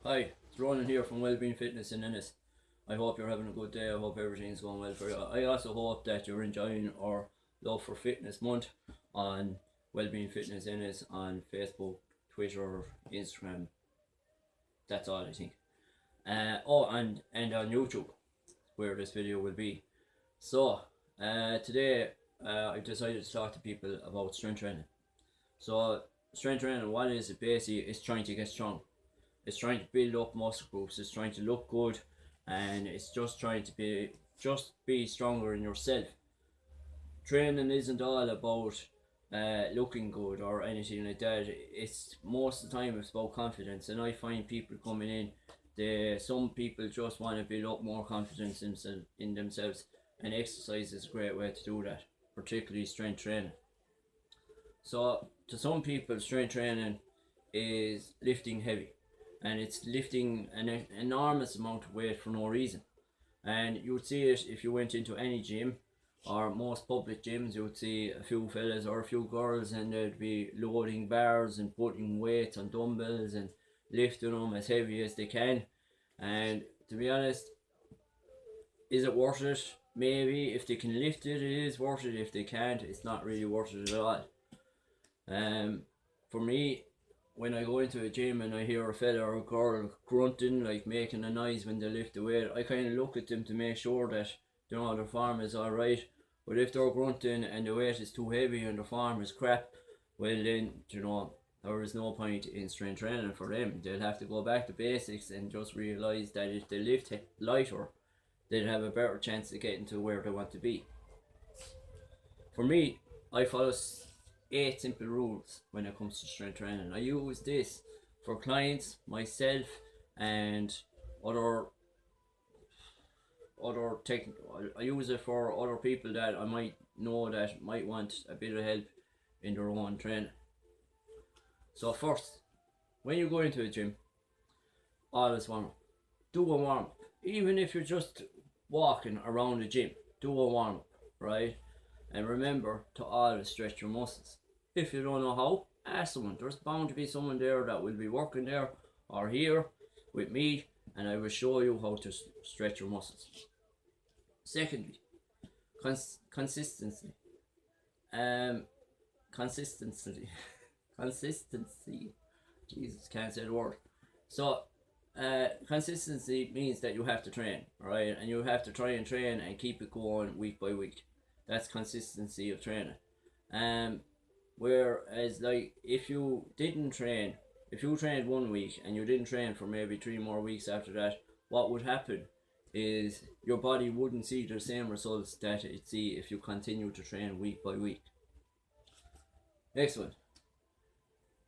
Hi, it's Ronan here from Wellbeing Fitness in Ennis. I hope you're having a good day. I hope everything's going well for you. I also hope that you're enjoying our Love for Fitness month on Wellbeing Fitness Ennis on Facebook, Twitter, Instagram. That's all I think. And on YouTube, where this video will be. So, today I've decided to talk to people about strength training. So, strength training, what is it basically? It's trying to get strong. It's trying to build up muscle groups. It's trying to look good, and it's just trying to be stronger in yourself. Training isn't all about looking good or anything like that. It's most of the time it's about confidence, and I find people coming in. Some people just want to build up more confidence in themselves, and exercise is a great way to do that, particularly strength training. So to some people, strength training is lifting heavy, and it's lifting an enormous amount of weight for no reason. And you would see it if you went into any gym or most public gyms. You would see a few fellas or a few girls, and they'd be loading bars and putting weights on dumbbells and lifting them as heavy as they can. And to be honest, is it worth it? Maybe. If they can lift it, it is worth it. If they can't, it's not really worth it at all. For me, when I go into a gym and I hear a fella or a girl grunting, like making a noise when they lift the weight, I kind of look at them to make sure that their form is alright. But if they're grunting and the weight is too heavy and the form is crap, well then, there is no point in strength training for them. They'll have to go back to basics and just realise that if they lift lighter, they'll have a better chance of getting to where they want to be. For me, I follow 8 simple rules when it comes to strength training. I use this for clients, myself, and other I use it for other people that I might know that might want a bit of help in their own training. So first, when you go into a gym, always warm up. Do a warm up. Even if you're just walking around the gym, do a warm up, right? And remember to always stretch your muscles. If you don't know how, ask someone. There's bound to be someone there that will be working there or here with me, and I will show you how to stretch your muscles. Secondly, consistency. Consistency. Consistency. Jesus, can't say the word. So, consistency means that you have to train, right? And you have to try and train and keep it going week by week. That's consistency of training. Whereas, like, if you didn't train, if you trained 1 week and you didn't train for maybe 3 more weeks after that, what would happen is your body wouldn't see the same results that it see if you continue to train week by week. Next one.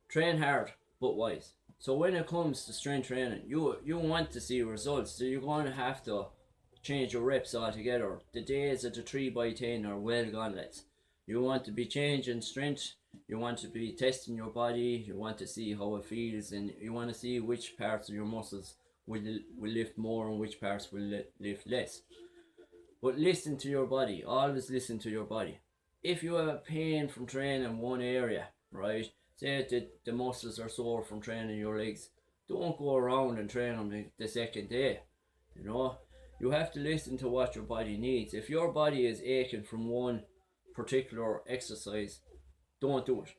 Train hard but wise. So when it comes to strength training, you want to see results, so you're going to have to change your reps altogether. The days of the 3x10 are well gone, lads. You want to be changing strength, you want to be testing your body, you want to see how it feels, and you want to see which parts of your muscles will lift more and which parts will lift less. But listen to your body, always listen to your body. If you have pain from training one area, right, say that the muscles are sore from training your legs, don't go around and train them the second day. You have to listen to what your body needs. If your body is aching from one particular exercise, don't do it.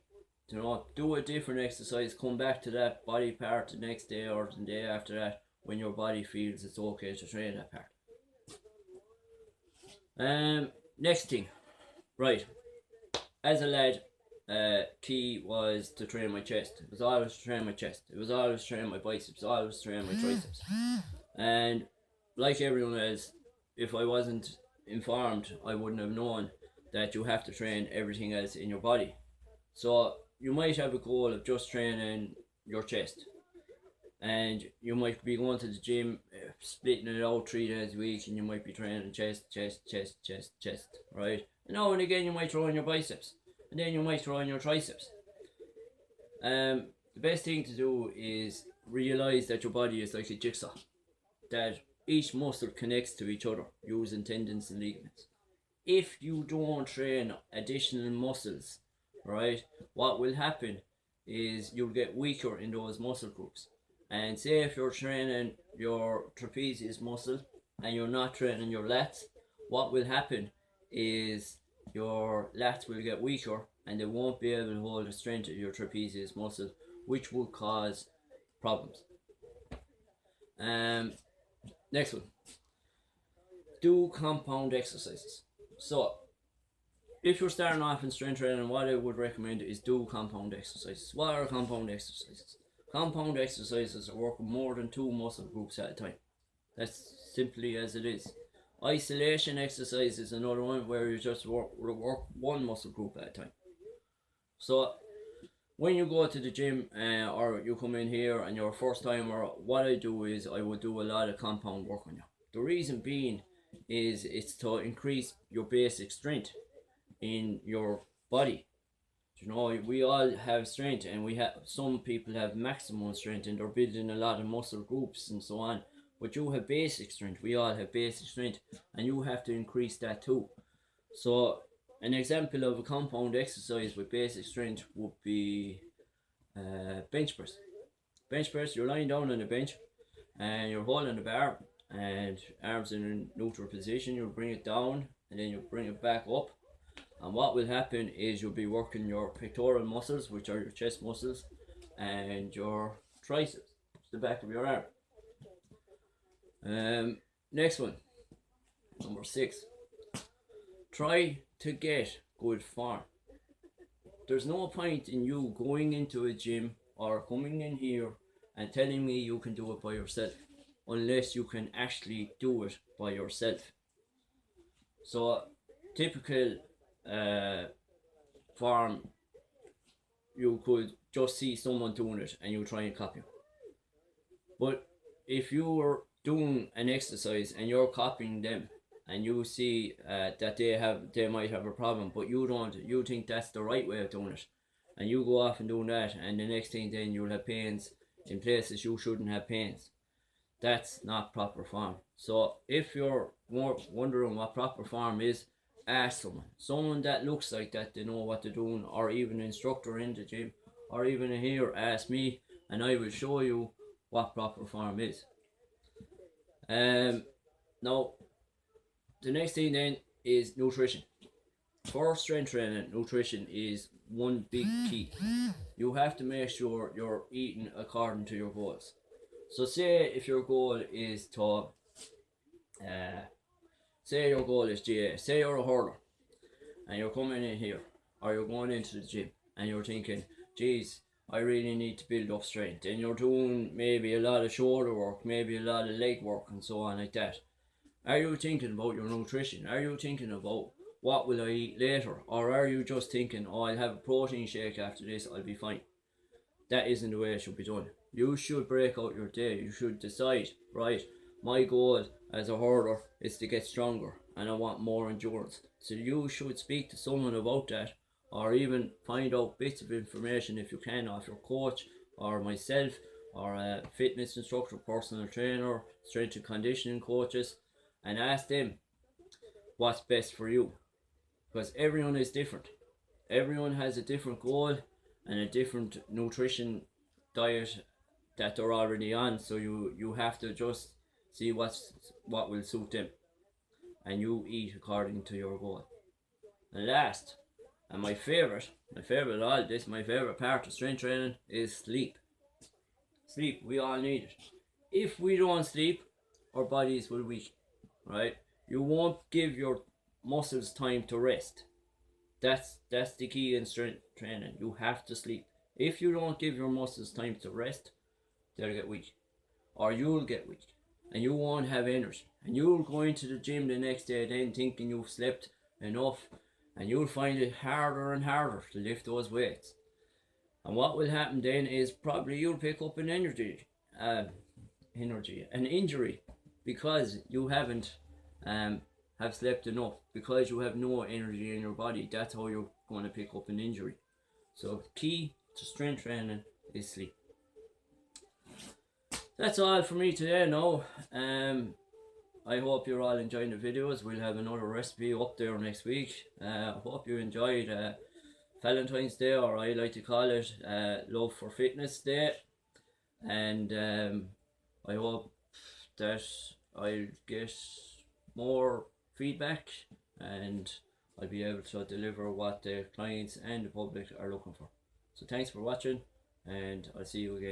Do a different exercise, come back to that body part the next day or the day after that when your body feels it's okay to train that part. Next thing, right, as a lad, key was to train my chest. It was always to train my chest. It was always to train my biceps, always to train my triceps. And like everyone else, if I wasn't informed, I wouldn't have known that you have to train everything else in your body. So you might have a goal of just training your chest, and you might be going to the gym, splitting it out 3 days a week, and you might be training chest, right? And now and again you might throw in your biceps, and then you might throw in your triceps. The best thing to do is realize that your body is like a jigsaw, that each muscle connects to each other using tendons and ligaments. If you don't train additional muscles, right, what will happen is you'll get weaker in those muscle groups. And say if you're training your trapezius muscle and you're not training your lats, what will happen is your lats will get weaker and they won't be able to hold the strength of your trapezius muscle, which will cause problems. Next one, do compound exercises. So if you're starting off in strength training, what I would recommend is do compound exercises. What are compound exercises? Compound exercises are working more than 2 muscle groups at a time. That's simply as it is. Isolation exercise is another one where you just work 1 muscle group at a time. So when you go to the gym or you come in here and you're a first timer, what I do is I would do a lot of compound work on you. The reason being is it's to increase your basic strength in your body. You know, we all have strength, and some people have maximum strength and they're building a lot of muscle groups and so on. But you have basic strength. We all have basic strength, and you have to increase that too. So an example of a compound exercise with basic strength would be bench press. Bench press, you're lying down on a bench and you're holding the bar and arms in a neutral position. You'll bring it down and then you'll bring it back up. And what will happen is you'll be working your pectoral muscles, which are your chest muscles, and your triceps, the back of your arm. Next one, number 6. Try to get good form. There's no point in you going into a gym or coming in here and telling me you can do it by yourself unless you can actually do it by yourself. So typical form, you could just see someone doing it and you try and copy. But if you were doing an exercise and you're copying them and you see that they might have a problem, but you think that's the right way of doing it, and you go off and doing that, and the next thing then you'll have pains in places you shouldn't have pains. That's not proper form. So if you're wondering what proper form is, ask someone that looks like that they know what they're doing, or even an instructor in the gym, or even here, ask me and I will show you what proper form is. Now the next thing then is nutrition. For strength training, nutrition is one big key. You have to make sure you're eating according to your goals. So say if your goal is to say your goal is GA, say you're a hurler and you're coming in here or you're going into the gym and you're thinking, geez, I really need to build up strength, and you're doing maybe a lot of shoulder work, maybe a lot of leg work and so on like that. Are you thinking about your nutrition? Are you thinking about what will I eat later? Or are you just thinking, oh, I'll have a protein shake after this, I'll be fine? That isn't the way it should be done. You should break out your day. You should decide, right, my goal as a hurler is to get stronger and I want more endurance. So you should speak to someone about that, or even find out bits of information if you can off your coach or myself or a fitness instructor, personal trainer, strength and conditioning coaches, and ask them what's best for you, because everyone is different. Everyone has a different goal and a different nutrition diet that they're already on, so you have to just see what will suit them and you eat according to your goal. And last, and my favorite of all this, my favorite part of strength training is sleep. Sleep, we all need it. If we don't sleep, our bodies will weaken, right? You won't give your muscles time to rest. That's the key in strength training. You have to sleep. If you don't give your muscles time to rest, they'll get weak, or you'll get weak, and you won't have energy, and you'll go into the gym the next day then thinking you've slept enough, and you'll find it harder and harder to lift those weights. And what will happen then is probably you'll pick up an injury, because you haven't have slept enough, because you have no energy in your body. That's how you're going to pick up an injury. So key to strength training is sleep. That's all for me today now. I hope you're all enjoying the videos. We'll have another recipe up there next week. I hope you enjoyed Valentine's Day, or I like to call it Love for Fitness Day. and I hope that I'll get more feedback, and I'll be able to deliver what the clients and the public are looking for. So thanks for watching, and I'll see you again.